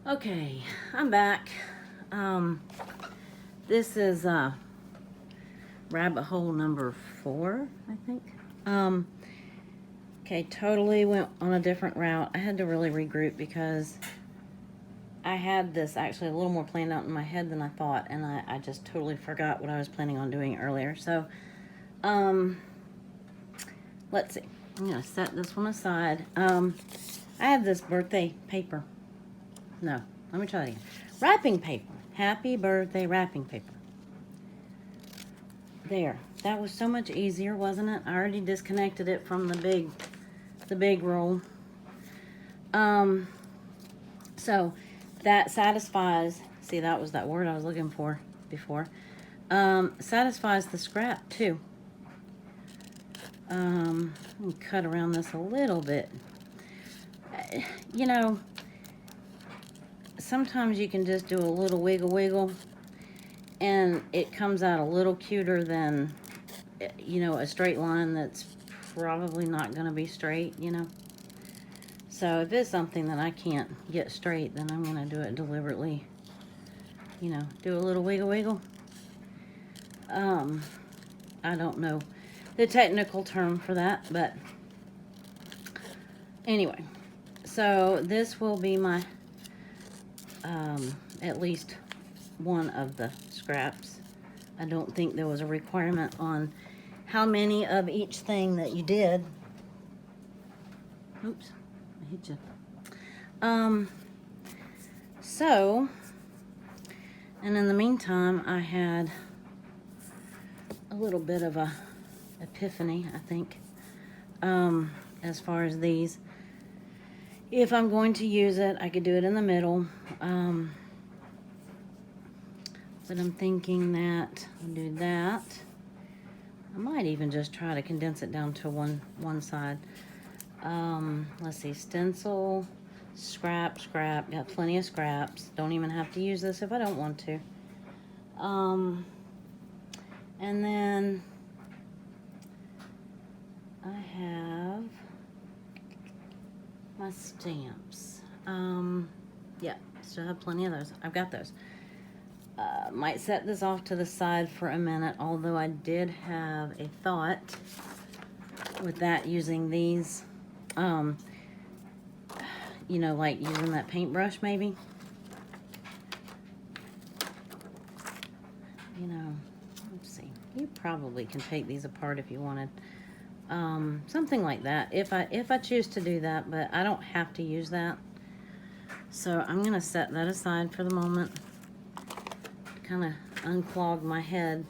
Okay, I'm back. This is rabbit hole number 4, I think. Okay, totally went on a different route. I had to really regroup because I had this actually a little more planned out in my head than I thought, and I just totally forgot what I was planning on doing earlier. So, let's see. I'm gonna set this one aside. I have this birthday paper. No, let me try it again. Wrapping paper. Happy birthday wrapping paper. There. That was so much easier, wasn't it? I already disconnected it from the big roll. So that satisfies, see, that was that word I was looking for before. Satisfies the scrap too. Let me cut around this a little bit. You know, sometimes you can just do a little wiggle and it comes out a little cuter than, you know, a straight line that's probably not going to be straight, you know. So if it's something that I can't get straight, then I'm going to do it deliberately, you know, do a little wiggle. I don't know the technical term for that, but anyway, so this will be my at least one of the scraps. I don't think there was a requirement on how many of each thing that you did. Oops, I hit you. So, and in the meantime, I had a little bit of a epiphany, I think, as far as these. If I'm going to use it, I could do it in the middle. But I'm thinking that I'll do that. I might even just try to condense it down to one side. Let's see, stencil, scrap, got plenty of scraps. Don't even have to use this if I don't want to. And then I have my stamps. Yeah, still have plenty of those. I've got those. Might set this off to the side for a minute, although I did have a thought with that, using these, you know, like using that paintbrush maybe. You know, let's see. You probably can take these apart if you wanted. Something like that, if I choose to do that, but I don't have to use that. So I'm gonna set that aside for the moment. Kind of unclog my head,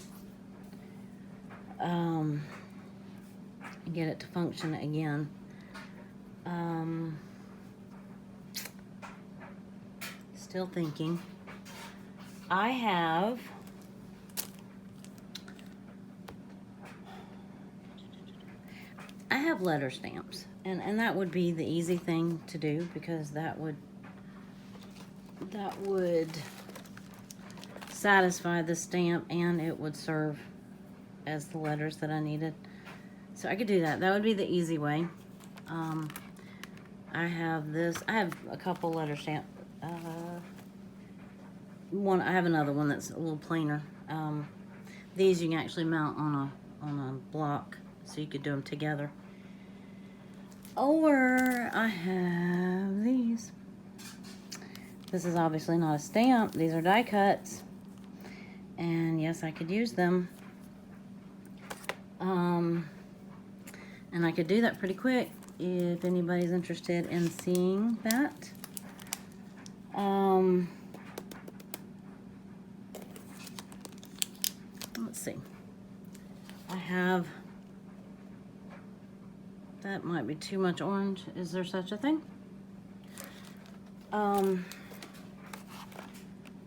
and get it to function again. Still thinking. I have letter stamps, and that would be the easy thing to do, because that would satisfy the stamp and it would serve as the letters that I needed. So I could do that. That would be the easy way. I have this. I have a couple letter stamp. I have another one that's a little plainer. These you can actually mount on a block, so you could do them together. Or I have these. This is obviously not a stamp. These are die cuts. And yes, I could use them. And I could do that pretty quick if anybody's interested in seeing that. Let's see. I have, that might be too much orange. Is there such a thing?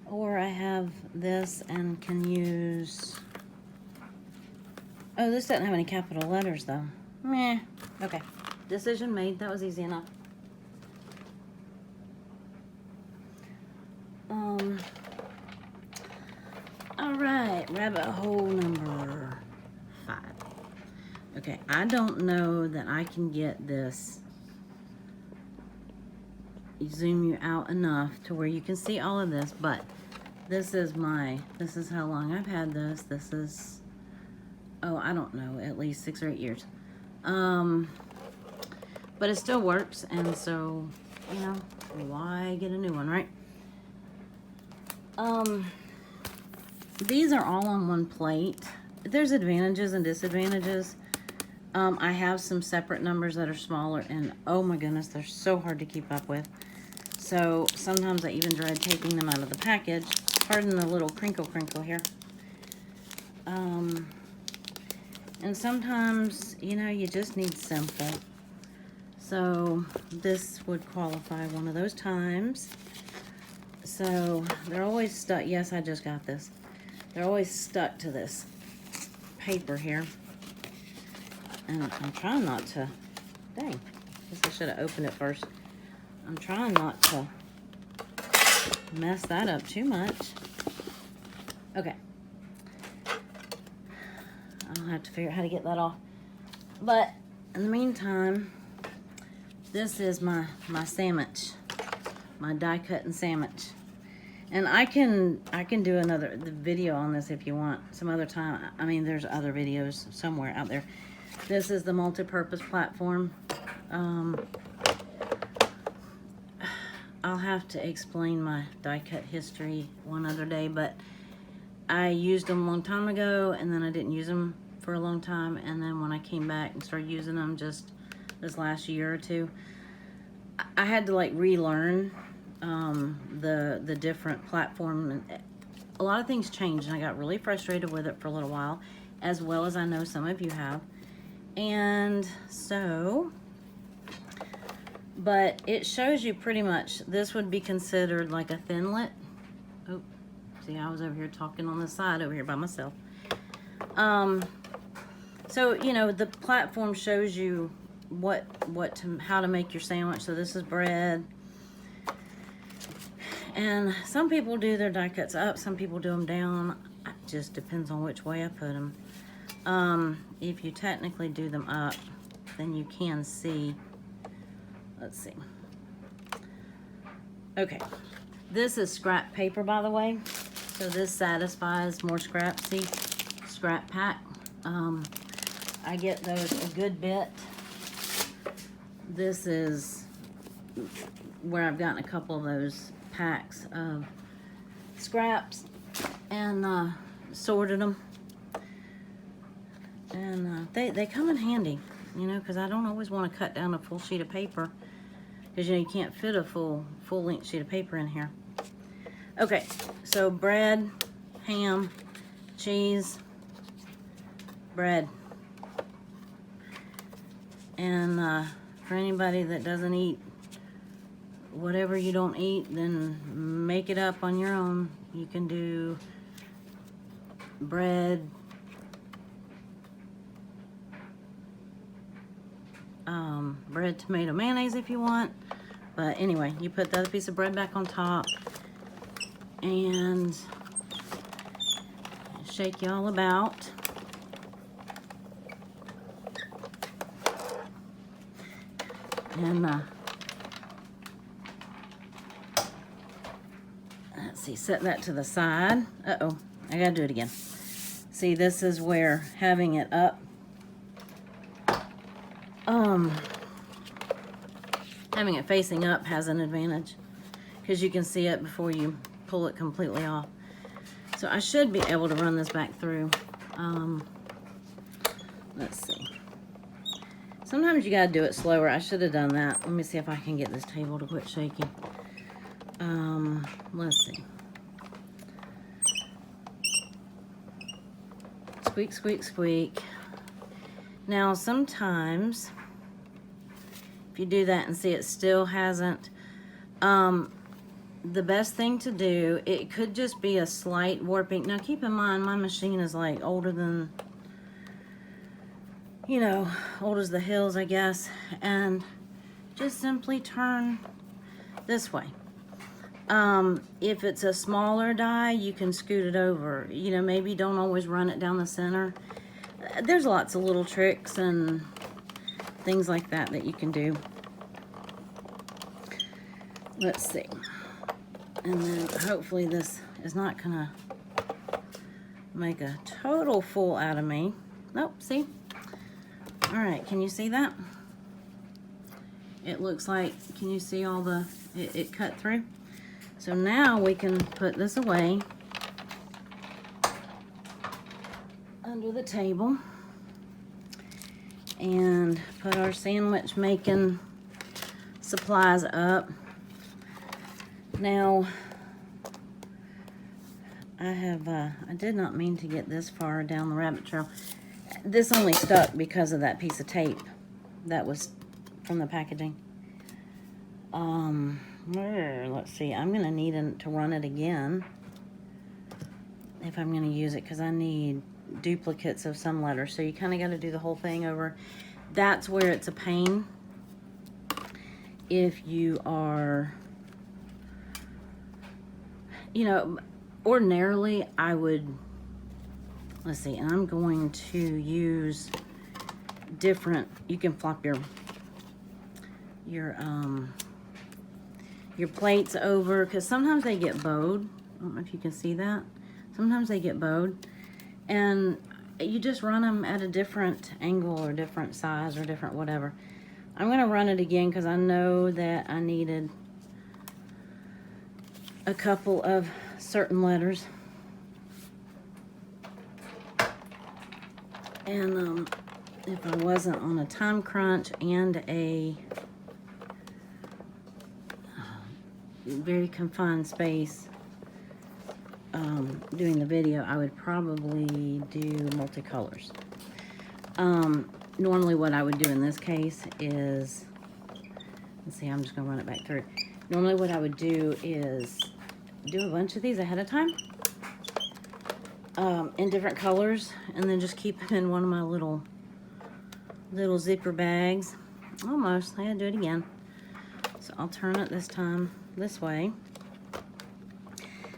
Or I have this and can use, oh, this doesn't have any capital letters though. Meh. Okay. Decision made. That was easy enough. All right. Rabbit hole number 5. Okay. I don't know that I can get this, zoom you out enough to where you can see all of this, but this is how long I've had this. This is, oh, I don't know, at least 6 or 8 years. But it still works, and so, you know, why get a new one, right? These are all on one plate. There's advantages and disadvantages. I have some separate numbers that are smaller, and oh my goodness, they're so hard to keep up with. So sometimes I even dread taking them out of the package. Pardon the little crinkle here. And sometimes, you know, you just need simple. So this would qualify one of those times. So they're always stuck. Yes, I just got this. They're always stuck to this paper here. And I'm trying not to, dang, guess I should have opened it first. I'm trying not to mess that up too much. Okay. I'll have to figure out how to get that off. But in the meantime, this is my sandwich, my die cut and sandwich. And I can do another video on this if you want some other time. I mean, there's other videos somewhere out there. This is the multi-purpose platform. I'll have to explain my die cut history one other day, but I used them a long time ago, and then I didn't use them for a long time, and then when I came back and started using them just this last year or two, I had to like relearn the different platform. A lot of things changed, and I got really frustrated with it for a little while, as well as I know some of you have. And so, but it shows you pretty much, this would be considered like a thinlet. Oh, see, I was over here talking on the side over here by myself. So, you know, the platform shows you how to make your sandwich. So this is bread. And some people do their die cuts up, some people do them down. It just depends on which way I put them. If you technically do them up, then you can see, let's see. Okay, this is scrap paper, by the way. So this satisfies more scrap. See, scrap pack. I get those a good bit. This is where I've gotten a couple of those packs of scraps and sorted them. And they come in handy, you know, because I don't always want to cut down a full sheet of paper, because, you know, you can't fit a full length sheet of paper in here. Okay, so bread, ham, cheese, bread. And for anybody that doesn't eat whatever you don't eat, then make it up on your own. You can do bread, bread, tomato, mayonnaise if you want. But anyway, you put the other piece of bread back on top and shake you all about. And let's see, set that to the side. Uh-oh, I gotta do it again. See, this is where having it up, having it facing up has an advantage, because you can see it before you pull it completely off. So I should be able to run this back through. Let's see. Sometimes you gotta do it slower. I should have done that. Let me see if I can get this table to quit shaking. Let's see. Squeak, squeak, squeak. Now, sometimes, if you do that and see it still hasn't, the best thing to do, it could just be a slight warping. Now, keep in mind, my machine is like older than, you know, old as the hills, I guess. And just simply turn this way. If it's a smaller die, you can scoot it over. You know, maybe don't always run it down the center. There's lots of little tricks and things like that that you can do. Let's see. And then hopefully this is not gonna make a total fool out of me. Nope, see? All right, can you see that? It looks like, can you see all the, it cut through? So now we can put this away under the table and put our sandwich making supplies up. Now, I did not mean to get this far down the rabbit trail. This only stuck because of that piece of tape that was from the packaging. Let's see, I'm gonna need to run it again if I'm gonna use it, because I need duplicates of some letters. So you kind of got to do the whole thing over. That's where it's a pain. If you are, you know, ordinarily I would, let's see, and I'm going to use different, you can flop your plates over, because sometimes they get bowed. I don't know if you can see that. Sometimes they get bowed, and you just run them at a different angle or different size or different whatever. I'm going to run it again because I know that I needed a couple of certain letters. And if I wasn't on a time crunch and a very confined space doing the video, I would probably do multicolors. Normally what I would do in this case is, let's see, I'm just going to run it back through. Normally what I would do is do a bunch of these ahead of time in different colors, and then just keep them in one of my little zipper bags. Almost, I gotta do it again. So I'll turn it this time this way.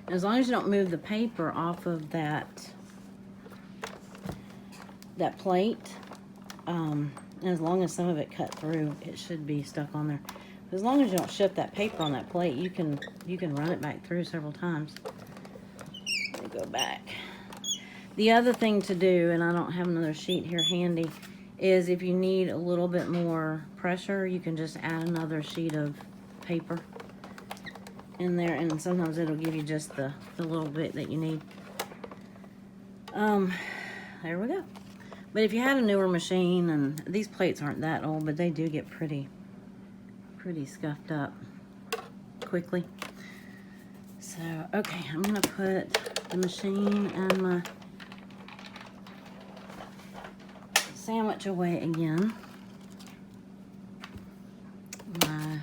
And as long as you don't move the paper off of that plate, and as long as some of it cut through, it should be stuck on there. As long as you don't shift that paper on that plate, you can run it back through several times. Let me go back. The other thing to do, and I don't have another sheet here handy, is if you need a little bit more pressure, you can just add another sheet of paper in there, and sometimes it'll give you just the little bit that you need. There we go. But if you had a newer machine, and these plates aren't that old, but they do get pretty scuffed up quickly. So, okay, I'm gonna put the machine and my sandwich away again. My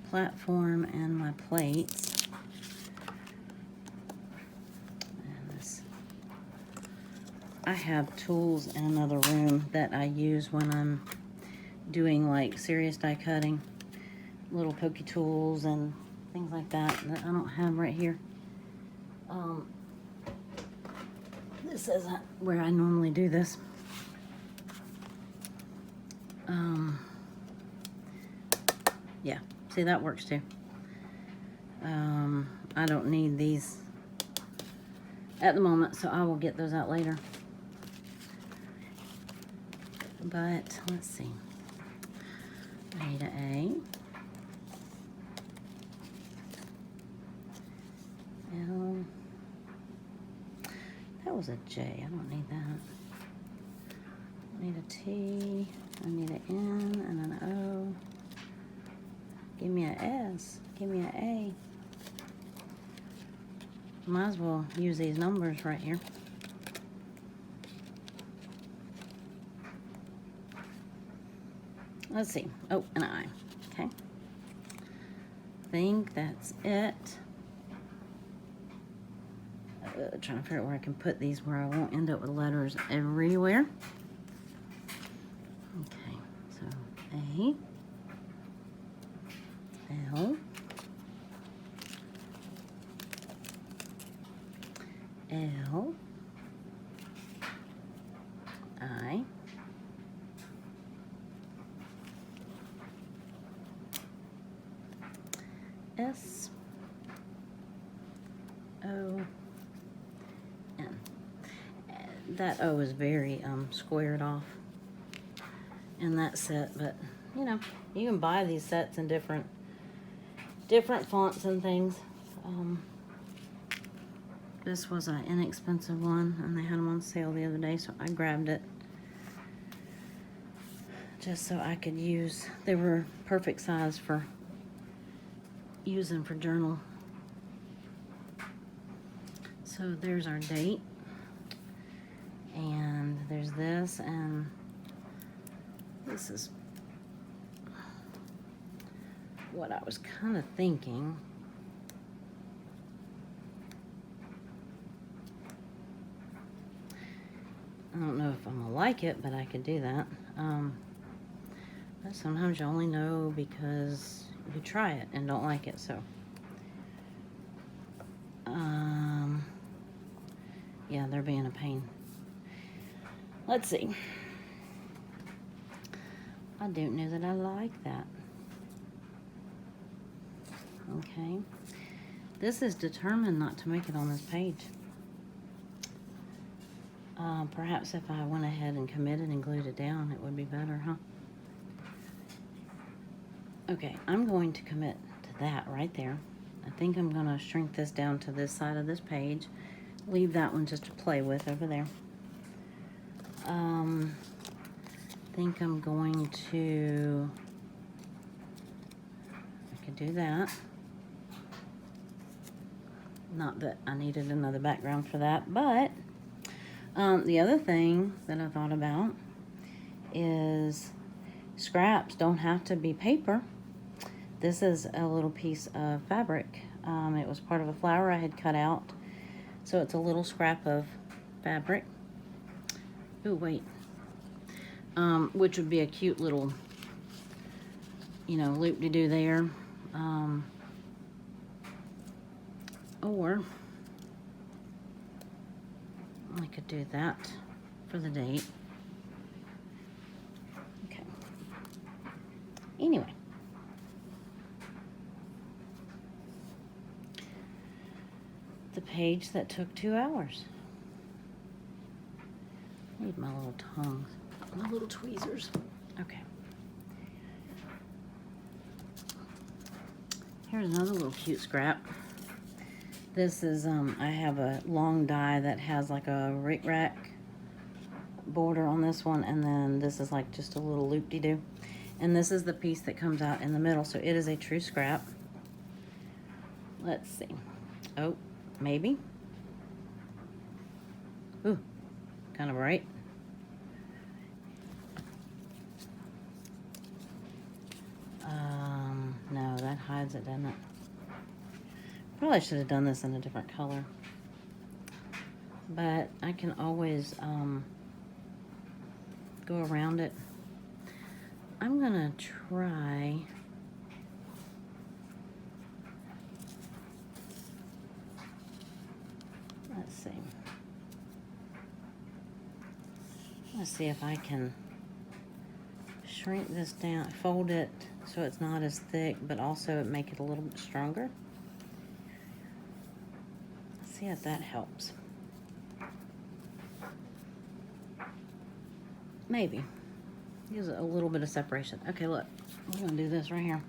platform and my plates. And this, I have tools in another room that I use when I'm doing like serious die cutting, little pokey tools and things like that I don't have right here. This isn't where I normally do this. Yeah, see, that works too. I don't need these at the moment, so I will get those out later. But let's see. A to A. L. That was a J. I don't need that. I need a T. I need an N and an O. Give me an S. Give me an A. Might as well use these numbers right here. Let's see. Oh, an I. Okay. I think that's it. Trying to figure out where I can put these where I won't end up with letters everywhere. Okay, so A, L, L, I, That O is very squared off in that set, but you know, you can buy these sets in different fonts and things. This was an inexpensive one, and they had them on sale the other day, so I grabbed it just so I could use. They were perfect size for using for journal. So there's our date, and there's this, and this is what I was kind of thinking. I don't know if I'm gonna like it, but I could do that. But sometimes you only know because you try it and don't like it, so. Yeah, they're being a pain. Let's see. I don't know that I like that. Okay. This is determined not to make it on this page. Perhaps if I went ahead and committed and glued it down, it would be better, huh? Okay, I'm going to commit to that right there. I think I'm going to shrink this down to this side of this page. Leave that one just to play with over there. I think I'm going to, I could do that. Not that I needed another background for that, but the other thing that I thought about is scraps don't have to be paper. This is a little piece of fabric. It was part of a flower I had cut out. So it's a little scrap of fabric. Oh, wait. Which would be a cute little, you know, loop-de-doo there. Or I could do that for the date. Okay. Anyway. The page that took 2 hours. I need my little tongs, my little tweezers. Okay. Here's another little cute scrap. This is, I have a long die that has like a rick-rack border on this one, and then this is like just a little loop-de-doo. And this is the piece that comes out in the middle, so it is a true scrap. Let's see. Oh, maybe. Ooh, kind of bright. No, that hides it, doesn't it? Probably should have done this in a different color. But I can always go around it. I'm gonna try let's see. Let's see if I can shrink this down, fold it so it's not as thick, but also make it a little bit stronger. Let's see if that helps. Maybe. Gives it a little bit of separation. Okay, look. We're going to do this right here.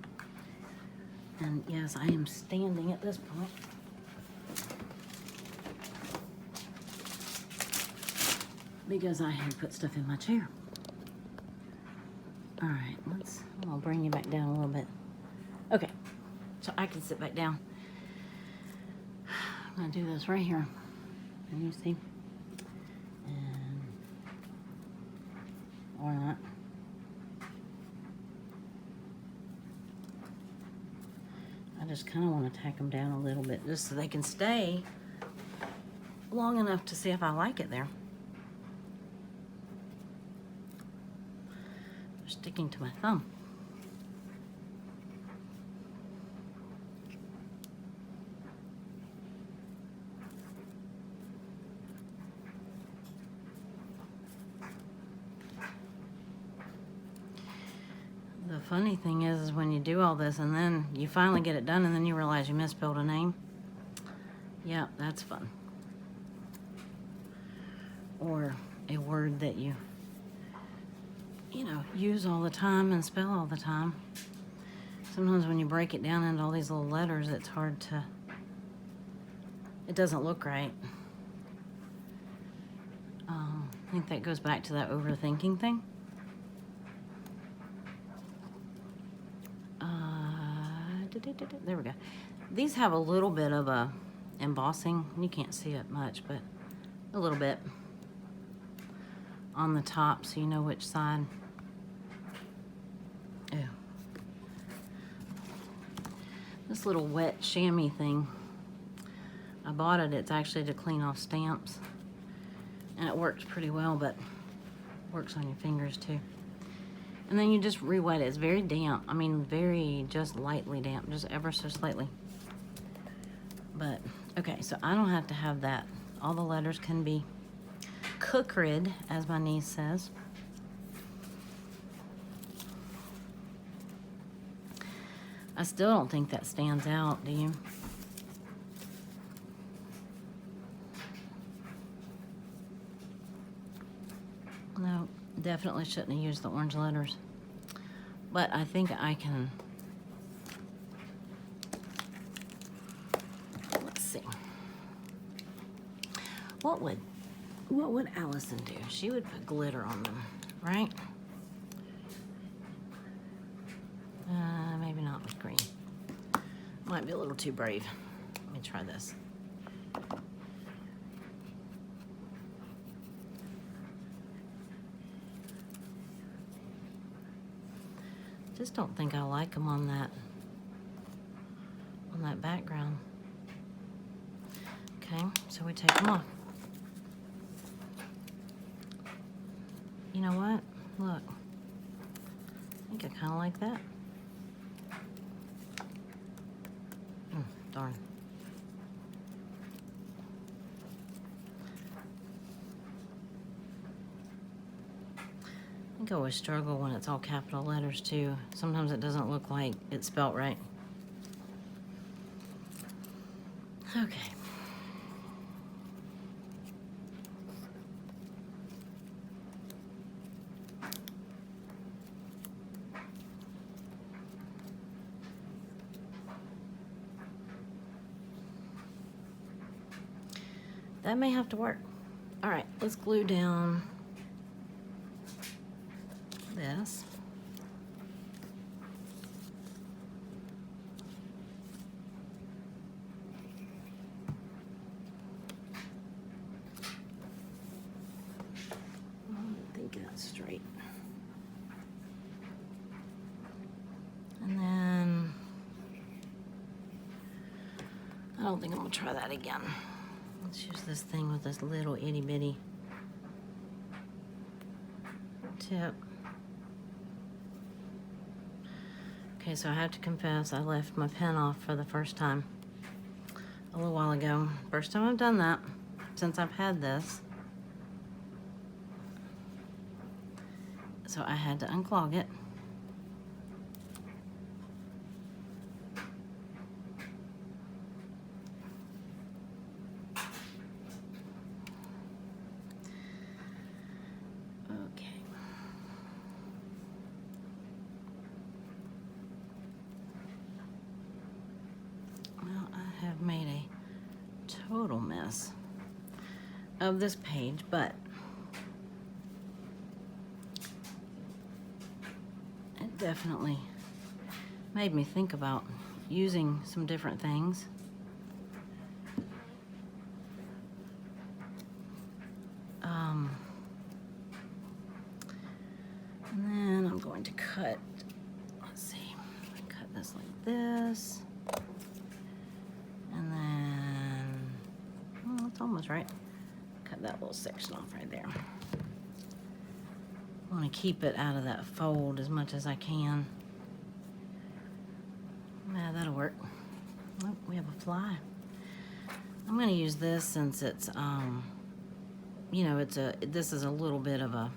And yes, I am standing at this point. Because I had put stuff in my chair. Alright, I'll bring you back down a little bit. Okay, so I can sit back down. I'm going to do this right here. Can you see? And, or not. I just kind of want to tack them down a little bit just so they can stay long enough to see if I like it there. They're sticking to my thumb. The funny thing is when you do all this and then you finally get it done and then you realize you misspelled a name. Yeah, that's fun. Or a word that you know, use all the time and spell all the time. Sometimes when you break it down into all these little letters, it's hard to, it doesn't look right. I think that goes back to that overthinking thing. There we go. These have a little bit of a embossing. You can't see it much, but a little bit on the top so you know which side. Ew. This little wet chamois thing, I bought it. It's actually to clean off stamps. And it works pretty well, but works on your fingers too. And then you just re-wet it. It's very damp. I mean, very just lightly damp, just ever so slightly. But, okay, so I don't have to have that. All the letters can be cooked, as my niece says. I still don't think that stands out, do you? No, definitely shouldn't have used the orange letters. But I think I can. Let's see. What would Allison do? She would put glitter on them, right? Maybe not with green. Might be a little too brave. Let me try this. Just don't think I like them on that background. Okay, so we take them off. You know what? Look. I think I kind of like that. Darn. I think I always struggle when it's all capital letters too. Sometimes it doesn't look like it's spelt right. Okay. That may have to work. All right, let's glue down this. I think that's straight. And then I don't think I'm gonna try that again. Let's use this thing with this little itty bitty tip. Okay, so I have to confess, I left my pen off for the first time a little while ago. First time I've done that since I've had this. So I had to unclog it. Made a total mess of this page, but it definitely made me think about using some different things. And then I'm going to cut, let's see, cut this like this. And then, well, it's almost right. Cut that little section off right there. I want to keep it out of that fold as much as I can. Yeah, that'll work. Oh, we have a fly. I'm going to use this since it's, you know, this is a little bit of a,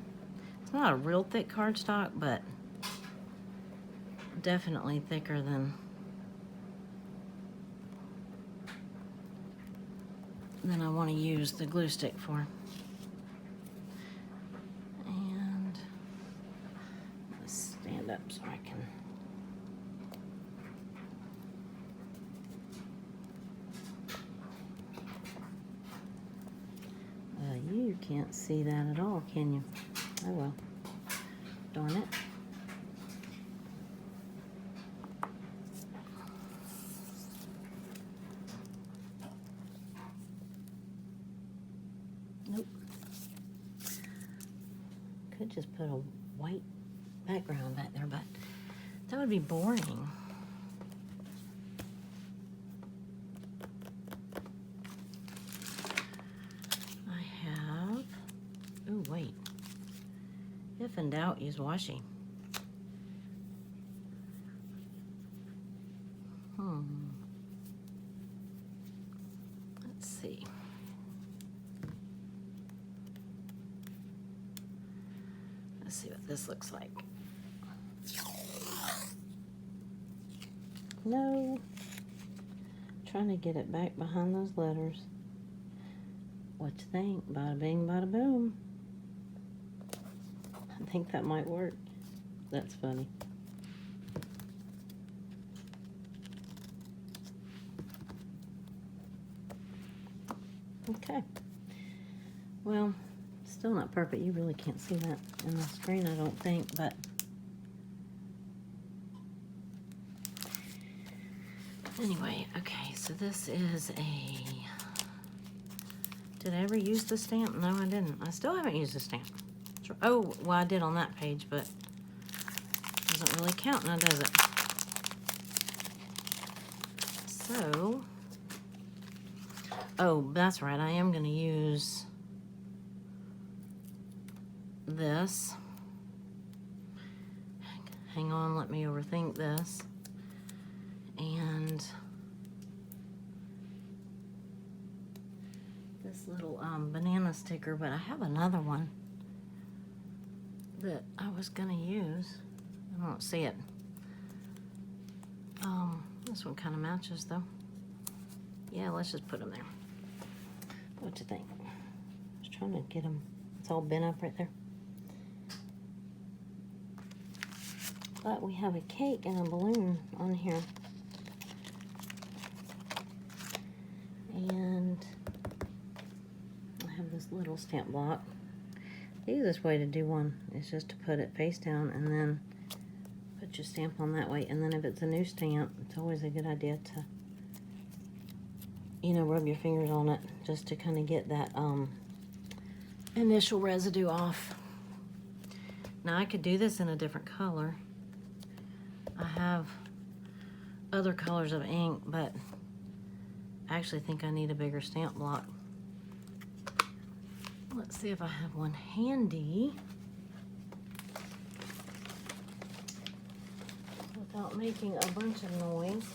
it's not a real thick cardstock, but definitely thicker than I want to use the glue stick for. And let's stand up so I can. You can't see that at all, can you? Oh well. Darn it. Nope. Could just put a white background back there, but that would be boring. Oh, wait. If in doubt, use washi. Let's see. Let's see what this looks like. No. Trying to get it back behind those letters. What you think? Bada bing, bada boom. I think that might work. That's funny. Okay. Well, still not perfect. You really can't see that in the screen, I don't think, but anyway, okay, so this is a, did I ever use the stamp? No, I didn't. I still haven't used the stamp. Oh, well, I did on that page, but it doesn't really count now, does it? So, oh, that's right. I am going to use this. Hang on, let me overthink this. And this little banana sticker, but I have another one that I was gonna use. I don't see it. This one kind of matches though. Yeah, let's just put them there. What you think? I was trying to get them. It's all bent up right there. But we have a cake and a balloon on here. And I have this little stamp block. The easiest way to do one is just to put it face down and then put your stamp on that way. And then if it's a new stamp, it's always a good idea to, you know, rub your fingers on it just to kind of get that initial residue off. Now I could do this in a different color. I have other colors of ink, but I actually think I need a bigger stamp block. Let's see if I have one handy without making a bunch of noise.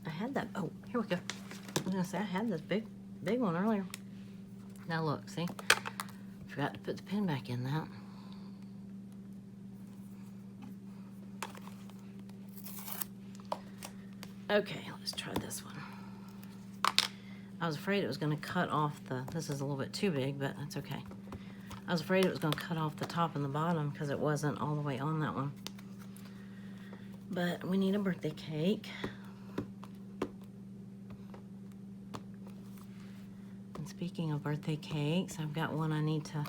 I had that. Oh, here we go. I was gonna say I had this big one earlier. Now look, see? Forgot to put the pin back in that. Okay, let's try this one. I was afraid it was going to cut off the, this is a little bit too big, but that's okay. I was afraid it was going to cut off the top and the bottom because it wasn't all the way on that one. But we need a birthday cake. Speaking of birthday cakes, I've got one I need to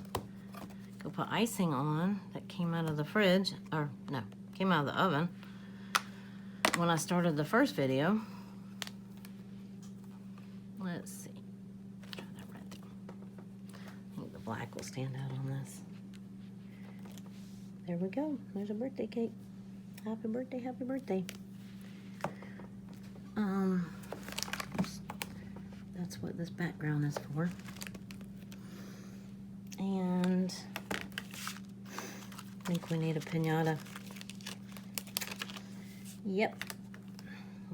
go put icing on that came out of the fridge, or no, came out of the oven when I started the first video. Let's see. Try that right there. I think the black will stand out on this. There we go. There's a birthday cake. Happy birthday, happy birthday. That's what this background is for. And I think we need a piñata. Yep.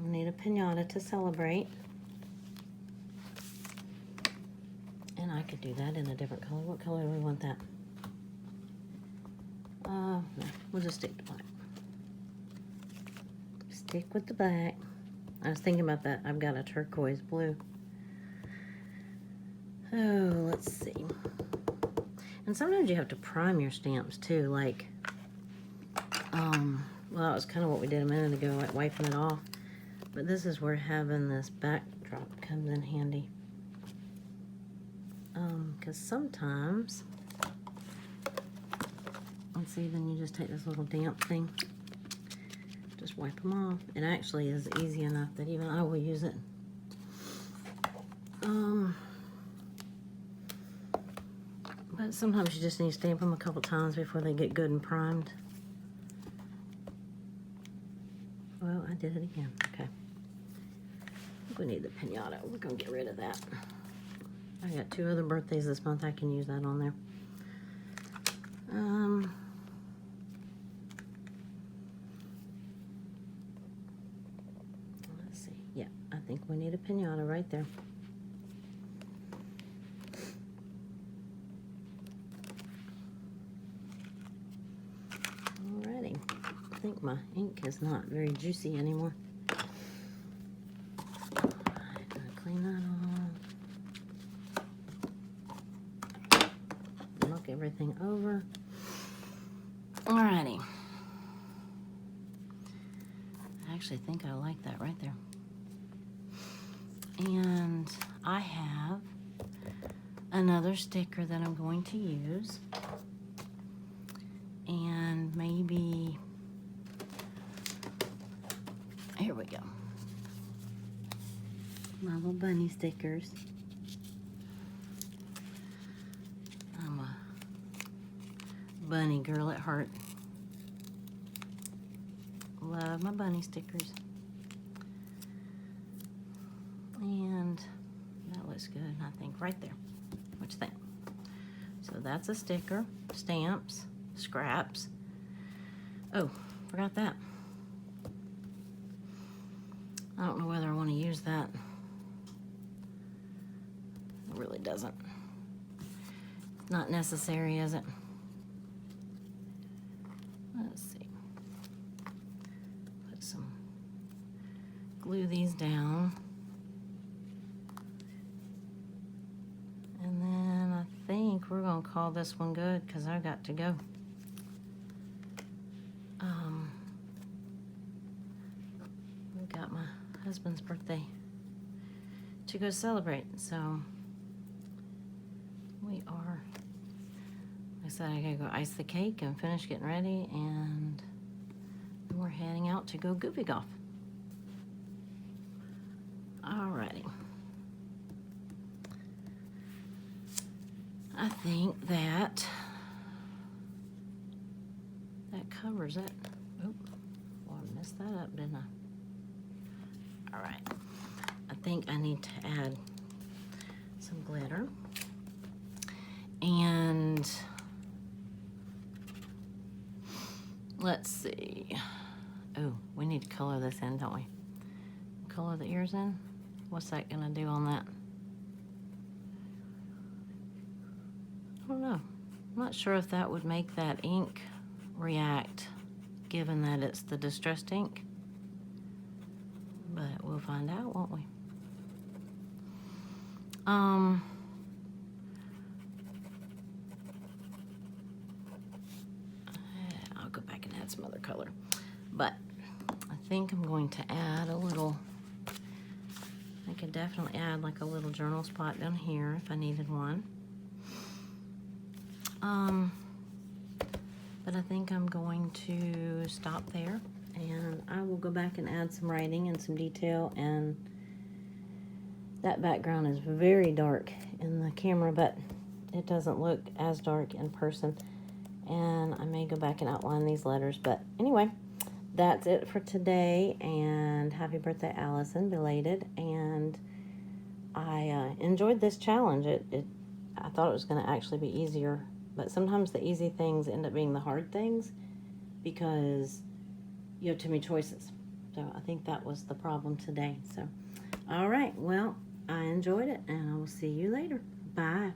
We need a piñata to celebrate. And I could do that in a different color. What color do we want that? No, we'll just stick to black. Stick with the black. I was thinking about that. I've got a turquoise blue. Oh, let's see. And sometimes you have to prime your stamps too, like, well, that was kind of what we did a minute ago, like wiping it off. But this is where having this backdrop comes in handy. Because sometimes, let's see, then you just take this little damp thing, just wipe them off. It actually is easy enough that even I will use it. But sometimes you just need to stamp them a couple times before they get good and primed. Well, I did it again. Okay. I think we need the piñata. We're going to get rid of that. I got 2 other birthdays this month. I can use that on there. Let's see. Yeah, I think we need a piñata right there. Alrighty. I think my ink is not very juicy anymore. Alright, gonna clean that off. Look everything over. Alrighty. I actually think I like that right there. And I have another sticker that I'm going to use. And maybe, here we go. My little bunny stickers. I'm a bunny girl at heart. Love my bunny stickers. And that looks good, I think, right there. What you think? So that's a sticker, stamps, scraps. Oh, forgot that. I don't know whether I want to use that. It really doesn't. Not necessary, is it? Let's see. Put some, glue these down. And then I think we're gonna call this one good because I've got to go. We've got my husband's birthday to go celebrate, so we are, like I said, I gotta go ice the cake and finish getting ready, and then we're heading out to go goofy golf. Alrighty. I think that covers it. Oh, well, I messed that up, didn't I? All right. I think I need to add some glitter. And let's see. Oh, we need to color this in, don't we? Color the ears in? What's that gonna do on that? I don't know. I'm not sure if that would make that ink react, given that it's the distressed ink. But we'll find out, won't we? I'll go back and add some other color. But I think I'm going to add a little, I could definitely add like a little journal spot down here if I needed one. But I think I'm going to stop there, and I will go back and add some writing and some detail. And that background is very dark in the camera, but it doesn't look as dark in person. And I may go back and outline these letters. But anyway, that's it for today, and happy birthday, Allison, belated. And I enjoyed this challenge. I thought it was going to actually be easier, but sometimes the easy things end up being the hard things because you have too many choices. So I think that was the problem today. So, all right, well, I enjoyed it, and I will see you later. Bye.